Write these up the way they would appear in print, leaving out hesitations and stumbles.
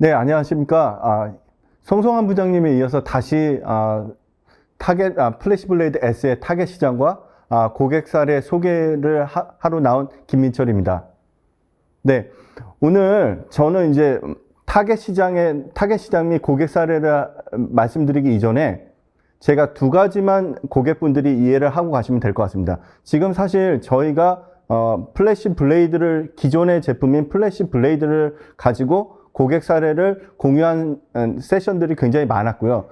네, 안녕하십니까. 송성환 부장님에 이어서 다시 플래시 블레이드 S의 타겟 시장과 고객 사례 소개를 하러 나온 김민철입니다. 네, 오늘 저는 이제 타겟 시장 및 고객 사례를 말씀드리기 이전에 제가 두 가지만 고객분들이 이해를 하고 가시면 될 것 같습니다. 지금 사실 저희가 플래시 블레이드를, 기존의 제품인 플래시 블레이드를 가지고 고객 사례를 공유한 세션들이 굉장히 많았고요.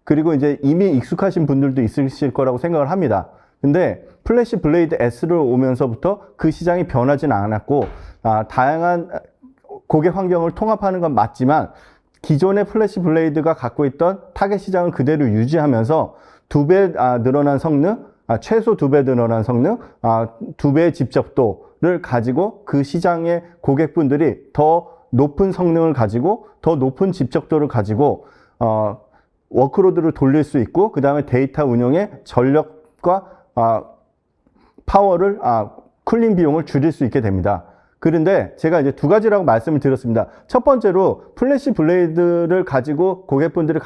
그리고 이제 이미 익숙하신 분들도 있으실 거라고 생각을 합니다. 근데 플래시 블레이드 S를 오면서부터 그 시장이 변하지는 않았고, 다양한 고객 환경을 통합하는 건 맞지만, 기존의 플래시 블레이드가 갖고 있던 타겟 시장을 그대로 유지하면서 2배 늘어난 성능, 최소 2배 늘어난 성능, 2배의 집적도를 가지고 그 시장의 고객분들이 더 높은 성능을 가지고 더 높은 집적도를 가지고 워크로드를 돌릴 수 있고, 그 다음에 데이터 운영의 전력과 파워를 쿨링 비용을 줄일 수 있게 됩니다. 그런데 제가 이제 두 가지라고 말씀을 드렸습니다. 첫 번째로 플래시 블레이드를 가지고 고객분들이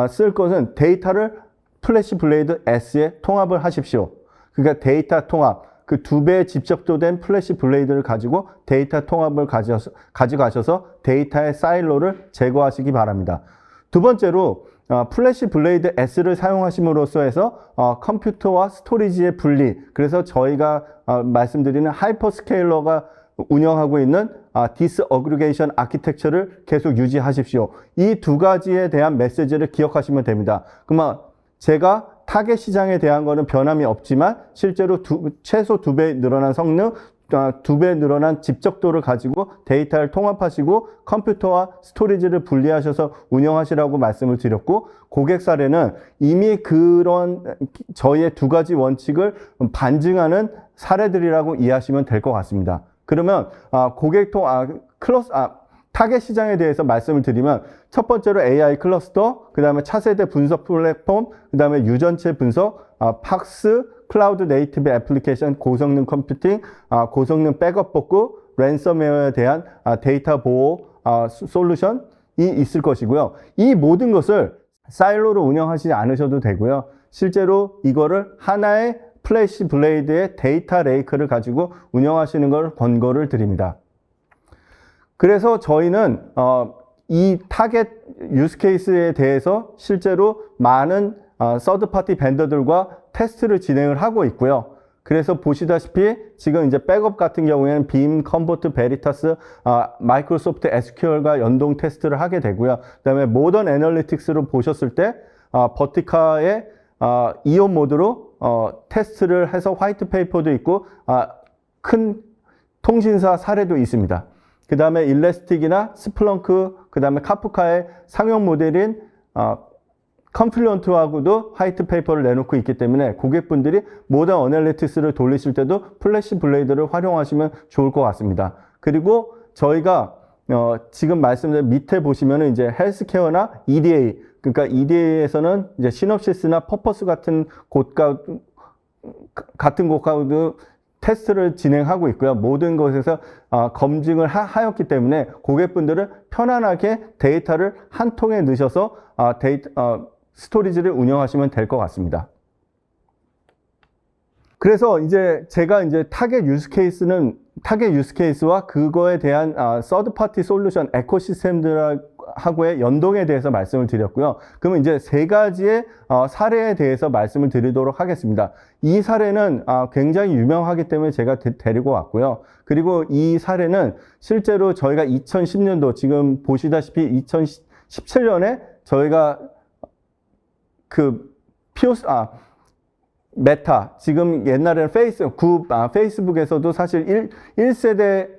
쓸 것은 데이터를 플래시 블레이드 S에 통합을 하십시오. 그러니까 데이터 통합, 그 2배 집적도된 플래시 블레이드를 가지고 데이터 통합을 가져가셔서 데이터의 사일로를 제거하시기 바랍니다. 두 번째로 플래시 블레이드 S를 사용하심으로써 해서 컴퓨터와 스토리지의 분리, 그래서 저희가 말씀드리는 하이퍼스케일러가 운영하고 있는 디스어그리게이션 아키텍처를 계속 유지하십시오. 이 두 가지에 대한 메시지를 기억하시면 됩니다. 그러면 제가 타겟 시장에 대한 거는 변함이 없지만 실제로 최소 2배 늘어난 성능, 2배 늘어난 집적도를 가지고 데이터를 통합하시고 컴퓨터와 스토리지를 분리하셔서 운영하시라고 말씀을 드렸고, 고객 사례는 이미 그런 저희의 두 가지 원칙을 반증하는 사례들이라고 이해하시면 될 것 같습니다. 그러면 타겟 시장에 대해서 말씀을 드리면, 첫 번째로 AI 클러스터, 그 다음에 차세대 분석 플랫폼, 그 다음에 유전체 분석, 팍스, 클라우드 네이티브 애플리케이션, 고성능 컴퓨팅, 고성능 백업 복구, 랜섬웨어에 대한 데이터 보호 솔루션이 있을 것이고요. 이 모든 것을 사일로로 운영하시지 않으셔도 되고요. 실제로 이거를 하나의 플래시 블레이드의 데이터 레이크를 가지고 운영하시는 걸 권고를 드립니다. 그래서 저희는 이 타겟 유스 케이스에 대해서 실제로 많은 서드 파티 벤더들과 테스트를 진행을 하고 있고요. 그래서 보시다시피 지금 이제 백업 같은 경우에는 빔, 컨버트, 베리타스, 마이크로소프트 SQL과 연동 테스트를 하게 되고요. 그다음에 모던 애널리틱스로 보셨을 때 버티카의 이온 모드로 테스트를 해서 화이트 페이퍼도 있고 큰 통신사 사례도 있습니다. 그 다음에 일래스틱이나 스플렁크, 그 다음에 카프카의 상용 모델인 컴플루언트하고도 화이트 페이퍼를 내놓고 있기 때문에 고객분들이 모던 어널리틱스를 돌리실 때도 플래시 블레이드를 활용하시면 좋을 것 같습니다. 그리고 저희가 지금 말씀드린 밑에 보시면은 이제 헬스케어나 EDA, 그러니까 EDA에서는 이제 시놉시스나 퍼포스 같은 곳과도 테스트를 진행하고 있고요. 모든 것에서 검증을 하였기 때문에 고객분들은 편안하게 데이터를 한 통에 넣으셔서 스토리지를 운영하시면 될 것 같습니다. 그래서 이제 제가 이제 타겟 유스 케이스와 그거에 대한 서드 파티 솔루션 에코시스템들하고의 연동에 대해서 말씀을 드렸고요. 그러면 이제 세 가지의 사례에 대해서 말씀을 드리도록 하겠습니다. 이 사례는 굉장히 유명하기 때문에 제가 데리고 왔고요. 그리고 이 사례는 실제로 저희가 2010년도, 지금 보시다시피 2017년에 저희가 메타, 지금 옛날에는 페이스북에서도 사실 1세대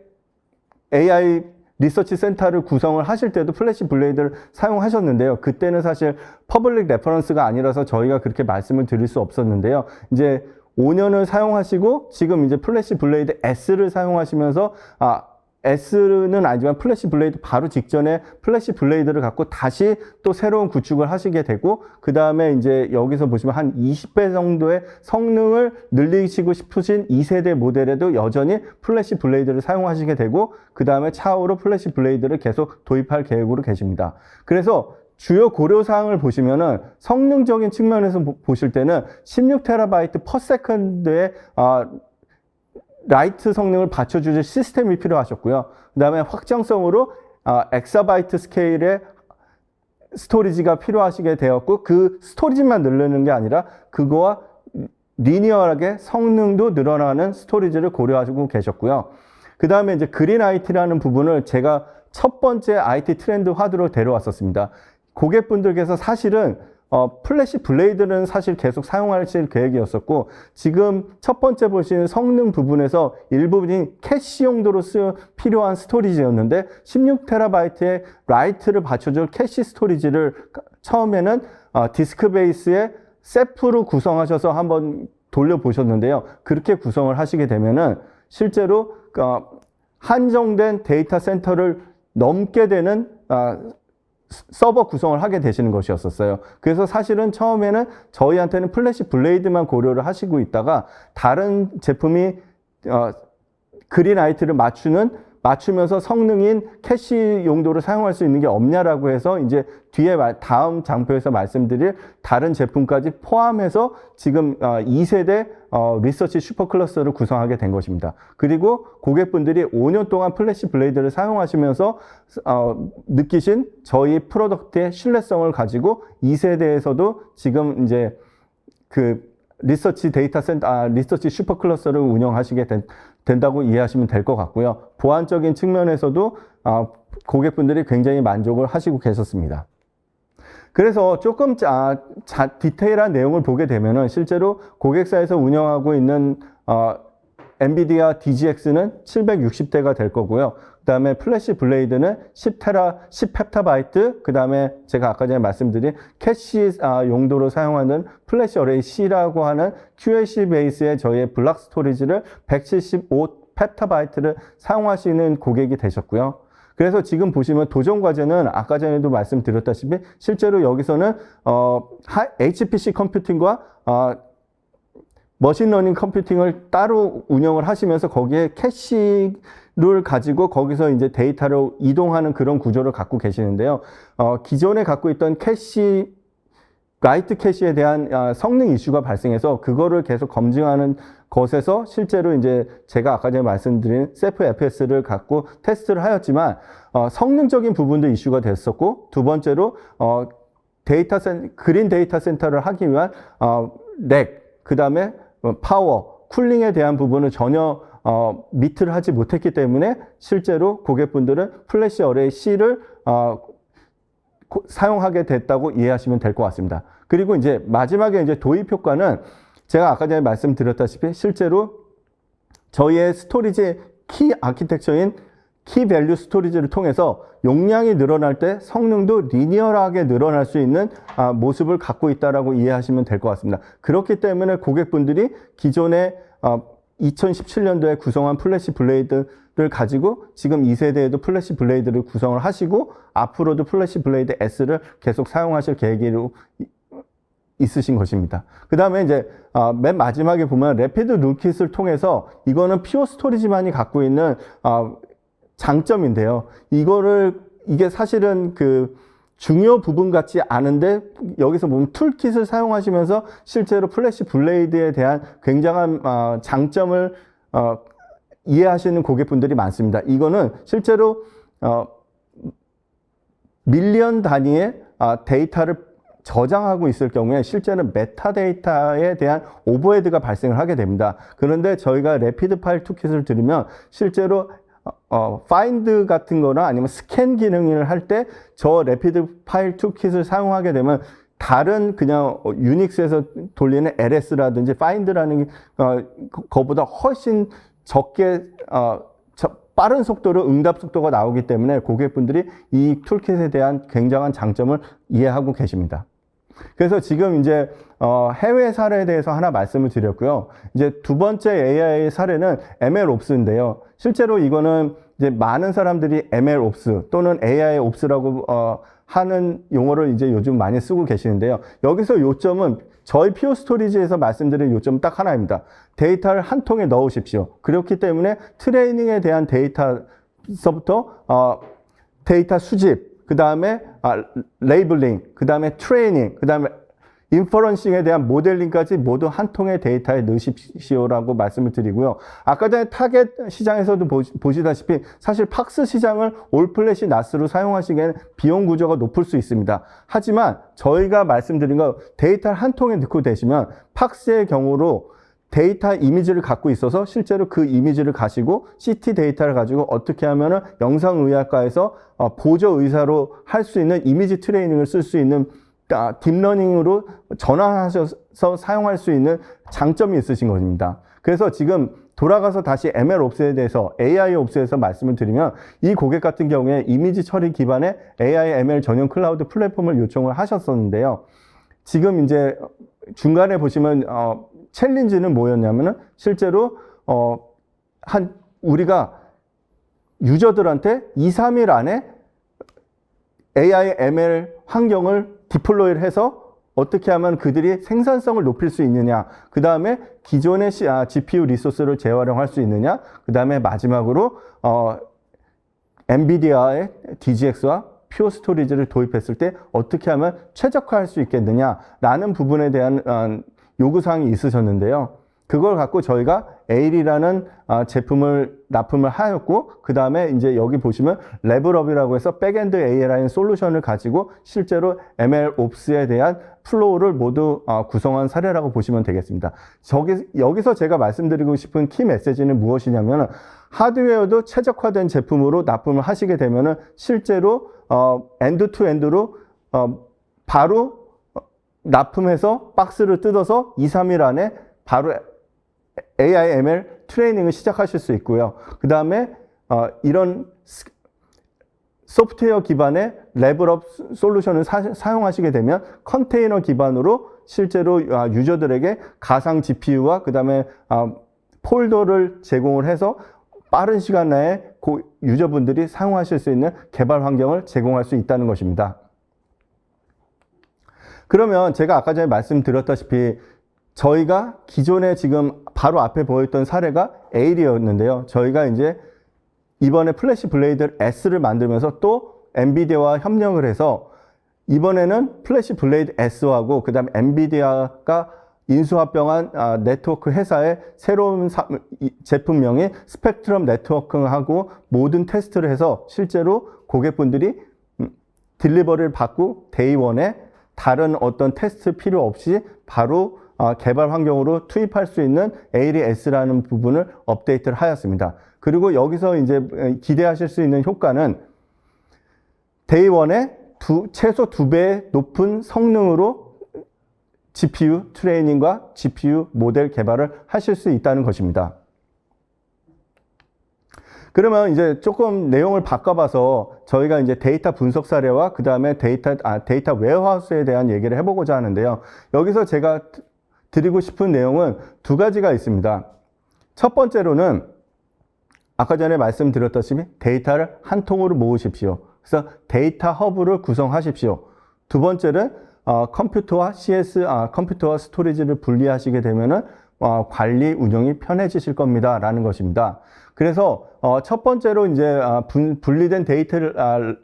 AI 리서치 센터를 구성을 하실 때도 플래시 블레이드를 사용하셨는데요. 그때는 사실 퍼블릭 레퍼런스가 아니라서 저희가 그렇게 말씀을 드릴 수 없었는데요. 이제 5년을 사용하시고 지금 이제 플래시 블레이드 S를 사용하시면서 S는 아니지만 플래시 블레이드 바로 직전에 플래시 블레이드를 갖고 다시 또 새로운 구축을 하시게 되고, 그 다음에 이제 여기서 보시면 한 20배 정도의 성능을 늘리시고 싶으신 2세대 모델에도 여전히 플래시 블레이드를 사용하시게 되고, 그 다음에 차후로 플래시 블레이드를 계속 도입할 계획으로 계십니다. 그래서 주요 고려사항을 보시면은 성능적인 측면에서 보실 때는 16TB per second의 라이트 성능을 받쳐주실 시스템이 필요하셨고요. 그 다음에 확장성으로 엑사바이트 스케일의 스토리지가 필요하시게 되었고, 그 스토리지만 늘리는 게 아니라 그거와 리니어하게 성능도 늘어나는 스토리지를 고려하시고 계셨고요. 그 다음에 이제 그린 IT라는 부분을 제가 첫 번째 IT 트렌드 화두로 데려왔었습니다. 고객분들께서 사실은 플래시 블레이드는 사실 계속 사용하실 계획이었었고, 지금 첫 번째 보시는 성능 부분에서 일부분이 캐시 용도로 필요한 스토리지였는데 16TB의 라이트를 받쳐줄 캐시 스토리지를 처음에는 디스크 베이스에 셀프로 구성하셔서 한번 돌려보셨는데요. 그렇게 구성을 하시게 되면은 실제로 한정된 데이터 센터를 넘게 되는 서버 구성을 하게 되시는 것이었어요. 그래서 사실은 처음에는 저희한테는 플래시 블레이드만 고려를 하시고 있다가 다른 제품이 그린 IT를 맞추면서 성능인 캐시 용도를 사용할 수 있는 게 없냐라고 해서 이제 뒤에 다음 장표에서 말씀드릴 다른 제품까지 포함해서 지금 2세대 리서치 슈퍼클러스터를 구성하게 된 것입니다. 그리고 고객분들이 5년 동안 플래시 블레이드를 사용하시면서 느끼신 저희 프로덕트의 신뢰성을 가지고 2세대에서도 지금 이제 그 리서치 리서치 슈퍼클러스터를 운영하시게 된다고 이해하시면 될 것 같고요. 보안적인 측면에서도 고객분들이 굉장히 만족을 하시고 계셨습니다. 그래서 조금 디테일한 내용을 보게 되면은 실제로 고객사에서 운영하고 있는 엔비디아 DGX는 760대가 될 거고요. 그 다음에 플래시 블레이드는 10펩타바이트, 그 다음에 제가 아까 전에 말씀드린 캐시 용도로 사용하는 플래시 어레이 C라고 하는 QLC 베이스의 저희의 블락 스토리지를 175펩타바이트를 사용하시는 고객이 되셨고요. 그래서 지금 보시면 도전 과제는 아까 전에도 말씀드렸다시피 실제로 여기서는 HPC 컴퓨팅과 머신러닝 컴퓨팅을 따로 운영을 하시면서 거기에 캐시를 가지고 거기서 이제 데이터를 이동하는 그런 구조를 갖고 계시는데요. 기존에 갖고 있던 라이트 캐시에 대한 성능 이슈가 발생해서 그거를 계속 검증하는 것에서 실제로 이제 제가 아까 전에 말씀드린 셀프 FS를 갖고 테스트를 하였지만 성능적인 부분도 이슈가 됐었고, 두 번째로 그린 데이터 센터를 하기 위한 렉, 그 다음에 파워, 쿨링에 대한 부분을 전혀 미트를 하지 못했기 때문에 실제로 고객분들은 플래시 어레이 C를 사용하게 됐다고 이해하시면 될 것 같습니다. 그리고 이제 마지막에 이제 도입 효과는 제가 아까 전에 말씀드렸다시피 실제로 저희의 스토리지 키 아키텍처인 키 밸류 스토리지를 통해서 용량이 늘어날 때 성능도 리니어하게 늘어날 수 있는 모습을 갖고 있다라고 이해하시면 될 것 같습니다. 그렇기 때문에 고객분들이 기존에 2017년도에 구성한 플래시 블레이드를 가지고 지금 2세대에도 플래시 블레이드를 구성을 하시고 앞으로도 플래시 블레이드 S를 계속 사용하실 계획으로 있으신 것입니다. 그 다음에 이제 맨 마지막에 보면 래피드 룰킷을 통해서 이거는 피어 스토리지만이 갖고 있는 장점인데요. 이게 사실은 그 중요 부분 같지 않은데 여기서 보면 툴킷을 사용하시면서 실제로 플래시 블레이드에 대한 굉장한 장점을 이해하시는 고객분들이 많습니다. 이거는 실제로 밀리언 단위의 데이터를 저장하고 있을 경우에 실제는 메타데이터에 대한 오버헤드가 발생을 하게 됩니다. 그런데 저희가 래피드 파일 툴킷을 들으면 실제로 파인드 같은 거나 아니면 스캔 기능을 할 때 저 래피드 파일 툴킷을 사용하게 되면 다른 그냥 유닉스에서 돌리는 LS라든지 파인드라는 거보다 훨씬 적게 빠른 속도로 응답 속도가 나오기 때문에 고객분들이 이 툴킷에 대한 굉장한 장점을 이해하고 계십니다. 그래서 지금 이제 해외 사례에 대해서 하나 말씀을 드렸고요. 이제 두 번째 AI 사례는 MLOps인데요. 실제로 이거는 이제 많은 사람들이 MLOps 또는 AIOps라고 하는 용어를 이제 요즘 많이 쓰고 계시는데요. 여기서 요점은 저희 퓨어 스토리지에서 말씀드린 요점 딱 하나입니다. 데이터를 한 통에 넣으십시오. 그렇기 때문에 트레이닝에 대한 데이터서부터 데이터 수집, 그 다음에 레이블링, 그 다음에 트레이닝, 그 다음에 인퍼런싱에 대한 모델링까지 모두 한 통의 데이터에 넣으십시오라고 말씀을 드리고요. 아까 전에 타겟 시장에서도 보시다시피 사실 팍스 시장을 올플래시 나스로 사용하시기에는 비용 구조가 높을 수 있습니다. 하지만 저희가 말씀드린 거 데이터를 한 통에 넣고 되시면 팍스의 경우로 데이터 이미지를 갖고 있어서 실제로 그 이미지를 가지고 CT 데이터를 가지고 어떻게 하면은 영상의학과에서 보조 의사로 할 수 있는 이미지 트레이닝을 쓸 수 있는 딥러닝으로 전환하셔서 사용할 수 있는 장점이 있으신 겁니다. 그래서 지금 돌아가서 다시 MLOps에 대해서 AIOps에서 말씀을 드리면 이 고객 같은 경우에 이미지 처리 기반의 AI, ML 전용 클라우드 플랫폼을 요청을 하셨었는데요. 지금 이제 중간에 보시면 챌린지는 뭐였냐면은 실제로 우리가 유저들한테 2, 3일 안에 AI, ML 환경을 디플로이를 해서 어떻게 하면 그들이 생산성을 높일 수 있느냐, 그 다음에 기존의 GPU 리소스를 재활용할 수 있느냐, 그 다음에 마지막으로 엔비디아의 DGX와 퓨어 스토리지를 도입했을 때 어떻게 하면 최적화할 수 있겠느냐라는 부분에 대한 요구사항이 있으셨는데요. 그걸 갖고 저희가 에일이라는 제품을 납품을 하였고, 그 다음에 이제 여기 보시면 레벨업이라고 해서 백엔드 AI라는 솔루션을 가지고 실제로 MLOps에 대한 플로우를 모두 구성한 사례라고 보시면 되겠습니다. 여기서 제가 말씀드리고 싶은 키 메시지는 무엇이냐면 하드웨어도 최적화된 제품으로 납품을 하시게 되면은 실제로 엔드 투 엔드로 바로 납품해서 박스를 뜯어서 2, 3일 안에 바로 AI, ML 트레이닝을 시작하실 수 있고요. 그 다음에 이런 소프트웨어 기반의 레벨업 솔루션을 사용하시게 되면 컨테이너 기반으로 실제로 유저들에게 가상 GPU와 그 다음에 폴더를 제공을 해서 빠른 시간 내에 유저분들이 사용하실 수 있는 개발 환경을 제공할 수 있다는 것입니다. 그러면 제가 아까 전에 말씀드렸다시피 저희가 기존에 지금 바로 앞에 보였던 사례가 에일이었는데요. 저희가 이제 이번에 플래시 블레이드 S를 만들면서 또 엔비디아와 협력을 해서 이번에는 플래시 블레이드 S하고 그 다음에 엔비디아가 인수합병한 네트워크 회사의 새로운 제품명인 스펙트럼 네트워크하고 모든 테스트를 해서 실제로 고객분들이 딜리버리를 받고 데이원에 다른 어떤 테스트 필요 없이 바로 개발 환경으로 투입할 수 있는 ALS라는 부분을 업데이트를 하였습니다. 그리고 여기서 이제 기대하실 수 있는 효과는 데이원에 최소 2배의 높은 성능으로 GPU 트레이닝과 GPU 모델 개발을 하실 수 있다는 것입니다. 그러면 이제 조금 내용을 바꿔봐서 저희가 이제 데이터 분석 사례와 그 다음에 데이터 웨어하우스에 대한 얘기를 해보고자 하는데요. 여기서 제가 드리고 싶은 내용은 두 가지가 있습니다. 첫 번째로는 아까 전에 말씀드렸다시피 데이터를 한 통으로 모으십시오. 그래서 데이터 허브를 구성하십시오. 두 번째는 컴퓨터와 컴퓨터와 스토리지를 분리하시게 되면은 관리 운영이 편해지실 겁니다. 라는 것입니다. 그래서 첫 번째로 이제 분리된 데이터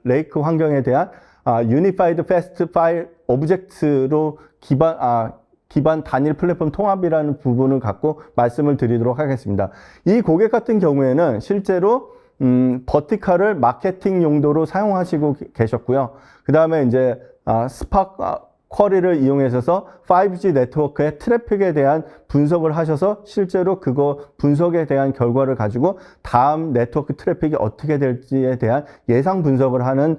레이크 환경에 대한 Unified Fast File Object로 기반 단일 플랫폼 통합이라는 부분을 갖고 말씀을 드리도록 하겠습니다. 이 고객 같은 경우에는 실제로 버티컬을 마케팅 용도로 사용하시고 계셨고요. 그 다음에 이제 스파크 쿼리를 이용해서 5G 네트워크의 트래픽에 대한 분석을 하셔서 실제로 그거 분석에 대한 결과를 가지고 다음 네트워크 트래픽이 어떻게 될지에 대한 예상 분석을 하는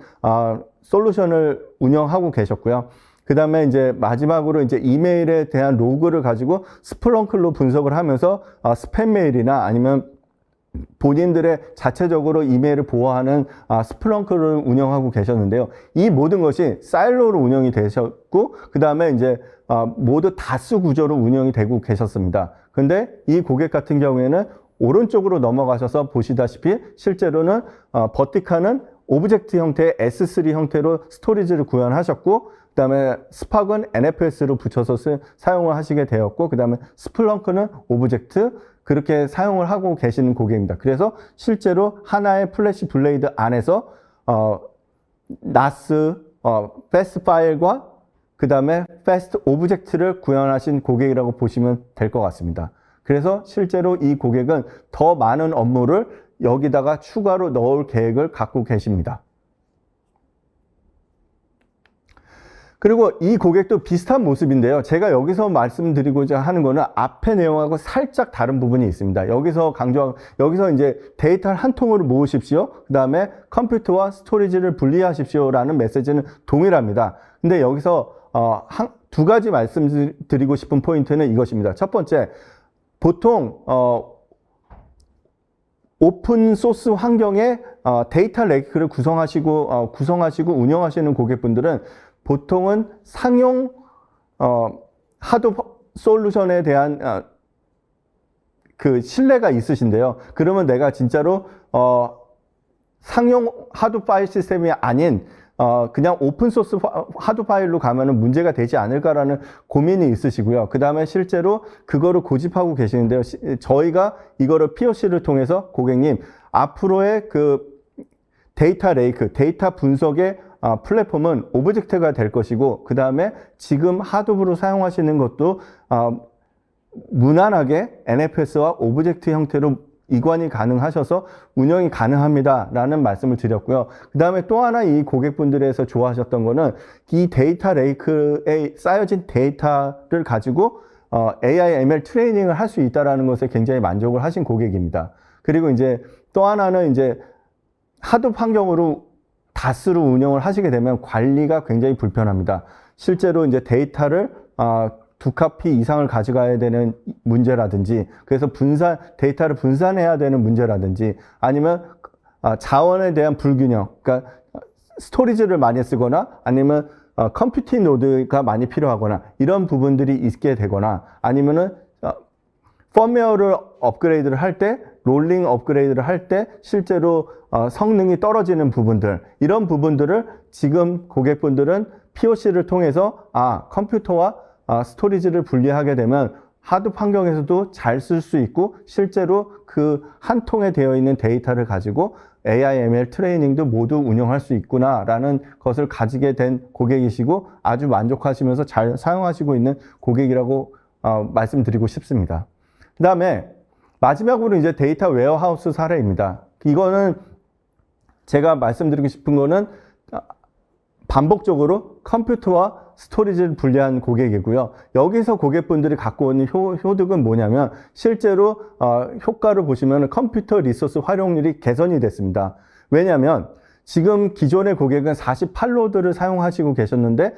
솔루션을 운영하고 계셨고요. 그 다음에 이제 마지막으로 이제 이메일에 대한 로그를 가지고 스플렁크로 분석을 하면서 스팸 메일이나 아니면 본인들의 자체적으로 이메일을 보호하는 스플렁크를 운영하고 계셨는데요. 이 모든 것이 사일로로 운영이 되셨고, 그 다음에 이제 모두 다수 구조로 운영이 되고 계셨습니다. 근데 이 고객 같은 경우에는 오른쪽으로 넘어가셔서 보시다시피 실제로는 버티카는 오브젝트 형태의 S3 형태로 스토리지를 구현하셨고, 그 다음에 스팍은 NFS로 붙여서 사용을 하시게 되었고, 그 다음에 스플렁크는 오브젝트, 그렇게 사용을 하고 계시는 고객입니다. 그래서 실제로 하나의 플래시 블레이드 안에서 NAS, 패스트 파일과 그 다음에 패스트 오브젝트를 구현하신 고객이라고 보시면 될 것 같습니다. 그래서 실제로 이 고객은 더 많은 업무를 여기다가 추가로 넣을 계획을 갖고 계십니다. 그리고 이 고객도 비슷한 모습인데요. 제가 여기서 말씀드리고자 하는 거는 앞의 내용하고 살짝 다른 부분이 있습니다. 여기서 이제 데이터를 한 통으로 모으십시오. 그 다음에 컴퓨터와 스토리지를 분리하십시오라는 메시지는 동일합니다. 근데 여기서 두 가지 말씀드리고 싶은 포인트는 이것입니다. 첫 번째, 보통 오픈 소스 환경에 데이터 레이크를 구성하시고 운영하시는 고객분들은 보통은 상용 하드 솔루션에 대한 그 신뢰가 있으신데요. 그러면 내가 진짜로 상용 하드 파일 시스템이 아닌 그냥 오픈 소스 하드 파일로 가면은 문제가 되지 않을까라는 고민이 있으시고요. 그 다음에 실제로 그거를 고집하고 계시는데요. 저희가 이거를 POC를 통해서 고객님, 앞으로의 그 데이터 레이크, 데이터 분석의 플랫폼은 오브젝트가 될 것이고, 그 다음에 지금 하드브로 사용하시는 것도 무난하게 NFS와 오브젝트 형태로 이관이 가능하셔서 운영이 가능합니다 라는 말씀을 드렸고요. 그 다음에 또 하나 이 고객분들에서 좋아하셨던 거는 이 데이터 레이크에 쌓여진 데이터를 가지고 AI, ML 트레이닝을 할 수 있다는 것에 굉장히 만족을 하신 고객입니다. 그리고 이제 또 하나는 이제 하드 환경으로 다스로 운영을 하시게 되면 관리가 굉장히 불편합니다. 실제로 이제 데이터를 두 카피 이상을 가져가야 되는 문제라든지, 그래서 데이터를 분산해야 되는 문제라든지, 아니면 자원에 대한 불균형, 그러니까 스토리지를 많이 쓰거나 아니면 컴퓨팅 노드가 많이 필요하거나 이런 부분들이 있게 되거나, 아니면은 펌웨어를 업그레이드를 할 때, 롤링 업그레이드를 할 때 실제로 성능이 떨어지는 부분들, 이런 부분들을 지금 고객분들은 POC를 통해서 컴퓨터와 스토리지를 분리하게 되면 하드 환경에서도 잘 쓸 수 있고, 실제로 그 한 통에 되어 있는 데이터를 가지고 AI, ML 트레이닝도 모두 운영할 수 있구나라는 것을 가지게 된 고객이시고, 아주 만족하시면서 잘 사용하시고 있는 고객이라고 말씀드리고 싶습니다. 그 다음에 마지막으로 이제 데이터 웨어하우스 사례입니다. 이거는 제가 말씀드리고 싶은 거는 반복적으로 컴퓨터와 스토리지를 분리한 고객이고요. 여기서 고객분들이 갖고 오는 효득은 뭐냐면, 실제로 효과를 보시면 컴퓨터 리소스 활용률이 개선이 됐습니다. 왜냐하면 지금 기존의 고객은 48로드를 사용하시고 계셨는데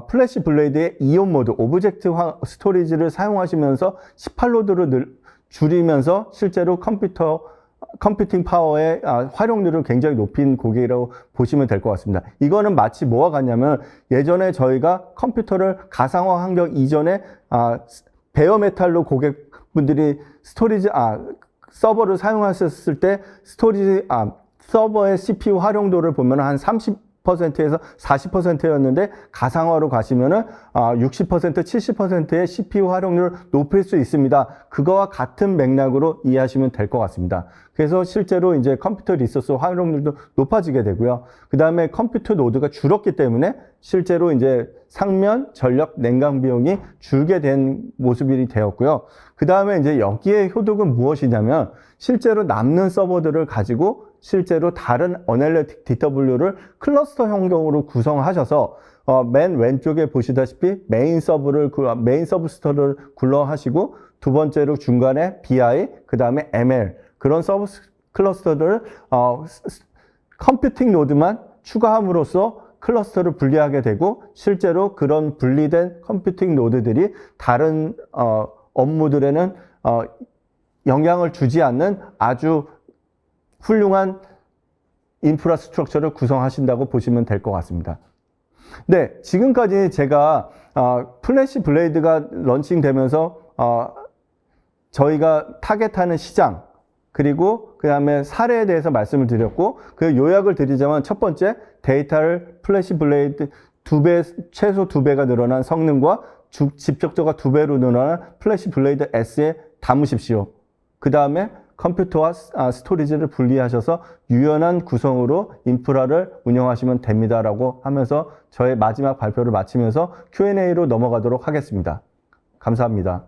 플래시 블레이드의 이온 모드, 오브젝트 스토리지를 사용하시면서 18로드를 줄이면서 실제로 컴퓨팅 파워의 활용률을 굉장히 높인 고객이라고 보시면 될 것 같습니다. 이거는 마치 뭐와 같냐면, 예전에 저희가 컴퓨터를 가상화 환경 이전에 베어메탈로 고객분들이 서버를 사용하셨을 때 서버의 CPU 활용도를 보면 한 30%에서 40%였는데 가상화로 가시면은 60%, 70%의 CPU 활용률을 높일 수 있습니다. 그거와 같은 맥락으로 이해하시면 될 것 같습니다. 그래서 실제로 이제 컴퓨터 리소스 활용률도 높아지게 되고요. 그 다음에 컴퓨터 노드가 줄었기 때문에 실제로 이제 상면, 전력, 냉각 비용이 줄게 된 모습이 되었고요. 그 다음에 이제 여기에 효득은 무엇이냐면, 실제로 남는 서버들을 가지고 실제로 다른 어널리틱 DW를 클러스터 환경으로 구성하셔서 맨 왼쪽에 보시다시피 메인 서브스터를 굴러하시고, 두 번째로 중간에 BI, 그 다음에 ML, 그런 서브 클러스터를 컴퓨팅 노드만 추가함으로써 클러스터를 분리하게 되고, 실제로 그런 분리된 컴퓨팅 노드들이 다른 업무들에는 영향을 주지 않는 아주 훌륭한 인프라스트럭처를 구성하신다고 보시면 될 것 같습니다. 네, 지금까지 제가 플래시 블레이드가 런칭되면서 저희가 타겟하는 시장, 그리고 그 다음에 사례에 대해서 말씀을 드렸고, 그 요약을 드리자면 첫 번째, 데이터를 플래시 블레이드 최소 2배가 늘어난 성능과 집적도가 2배로 늘어난 플래시 블레이드 S에 담으십시오. 그 다음에 컴퓨터와 스토리지를 분리하셔서 유연한 구성으로 인프라를 운영하시면 됩니다라고 하면서 저의 마지막 발표를 마치면서 Q&A로 넘어가도록 하겠습니다. 감사합니다.